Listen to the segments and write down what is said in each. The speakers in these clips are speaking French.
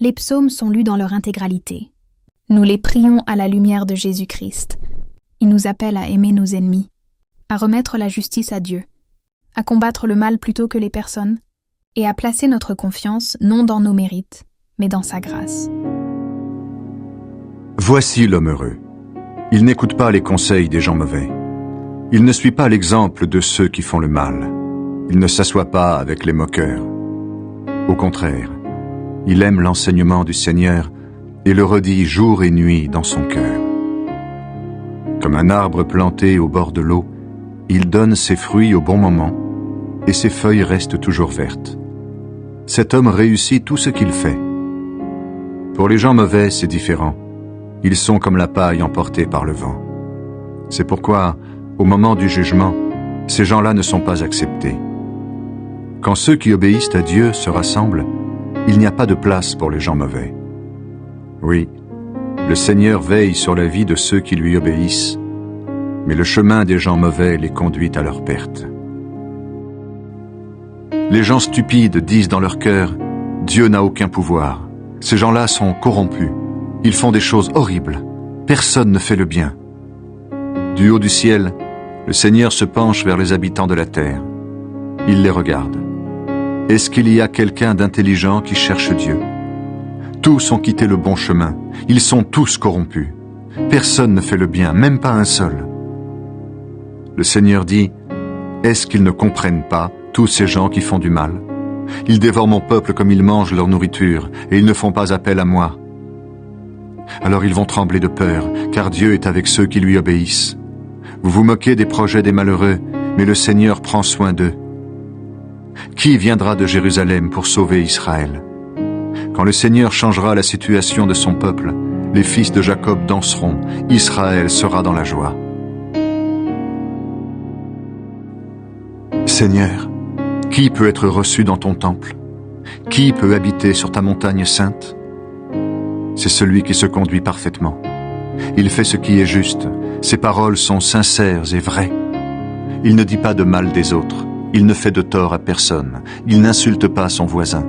Les psaumes sont lus dans leur intégralité. Nous les prions à la lumière de Jésus-Christ. Il nous appelle à aimer nos ennemis, à remettre la justice à Dieu, à combattre le mal plutôt que les personnes, et à placer notre confiance non dans nos mérites, mais dans sa grâce. Voici l'homme heureux. Il n'écoute pas les conseils des gens mauvais. Il ne suit pas l'exemple de ceux qui font le mal. Il ne s'assoit pas avec les moqueurs. Au contraire, il aime l'enseignement du Seigneur et le redit jour et nuit dans son cœur. Comme un arbre planté au bord de l'eau, il donne ses fruits au bon moment et ses feuilles restent toujours vertes. Cet homme réussit tout ce qu'il fait. Pour les gens mauvais, c'est différent. Ils sont comme la paille emportée par le vent. C'est pourquoi, au moment du jugement, ces gens-là ne sont pas acceptés. Quand ceux qui obéissent à Dieu se rassemblent, il n'y a pas de place pour les gens mauvais. Oui, le Seigneur veille sur la vie de ceux qui lui obéissent, mais le chemin des gens mauvais les conduit à leur perte. Les gens stupides disent dans leur cœur « Dieu n'a aucun pouvoir ». Ces gens-là sont corrompus. Ils font des choses horribles. Personne ne fait le bien. Du haut du ciel, le Seigneur se penche vers les habitants de la terre. Il les regarde. Est-ce qu'il y a quelqu'un d'intelligent qui cherche Dieu? Tous ont quitté le bon chemin. Ils sont tous corrompus. Personne ne fait le bien, même pas un seul. Le Seigneur dit, est-ce qu'ils ne comprennent pas, tous ces gens qui font du mal? Ils dévorent mon peuple comme ils mangent leur nourriture, et ils ne font pas appel à moi. Alors ils vont trembler de peur, car Dieu est avec ceux qui lui obéissent. Vous vous moquez des projets des malheureux, mais le Seigneur prend soin d'eux. Qui viendra de Jérusalem pour sauver Israël? Quand le Seigneur changera la situation de son peuple, les fils de Jacob danseront, Israël sera dans la joie. Seigneur, qui peut être reçu dans ton temple? Qui peut habiter sur ta montagne sainte? C'est celui qui se conduit parfaitement. Il fait ce qui est juste. Ses paroles sont sincères et vraies. Il ne dit pas de mal des autres. Il ne fait de tort à personne. Il n'insulte pas son voisin.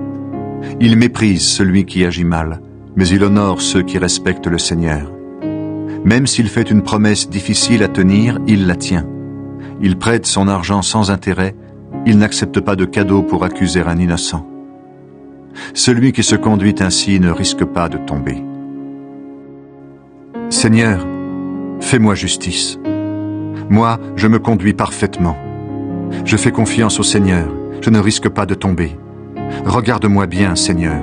Il méprise celui qui agit mal, mais il honore ceux qui respectent le Seigneur. Même s'il fait une promesse difficile à tenir, il la tient. Il prête son argent sans intérêt. Il n'accepte pas de cadeau pour accuser un innocent. Celui qui se conduit ainsi ne risque pas de tomber. Seigneur, fais-moi justice. Moi, je me conduis parfaitement. Je fais confiance au Seigneur, je ne risque pas de tomber. Regarde-moi bien, Seigneur.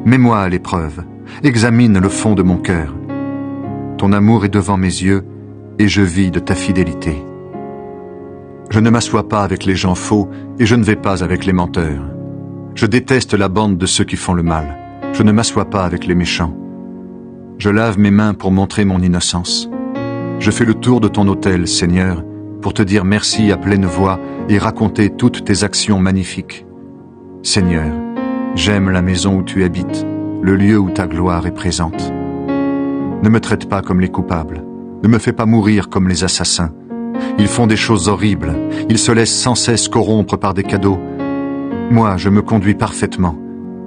Mets-moi à l'épreuve. Examine le fond de mon cœur. Ton amour est devant mes yeux et je vis de ta fidélité. Je ne m'assois pas avec les gens faux et je ne vais pas avec les menteurs. Je déteste la bande de ceux qui font le mal. Je ne m'assois pas avec les méchants. Je lave mes mains pour montrer mon innocence. Je fais le tour de ton autel, Seigneur, pour te dire merci à pleine voix et raconter toutes tes actions magnifiques. Seigneur, j'aime la maison où tu habites, le lieu où ta gloire est présente. Ne me traite pas comme les coupables. Ne me fais pas mourir comme les assassins. Ils font des choses horribles. Ils se laissent sans cesse corrompre par des cadeaux. Moi, je me conduis parfaitement.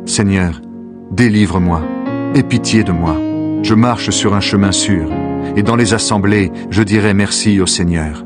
Seigneur, délivre-moi. Aie pitié de moi. Je marche sur un chemin sûr. Et dans les assemblées, je dirai merci au Seigneur.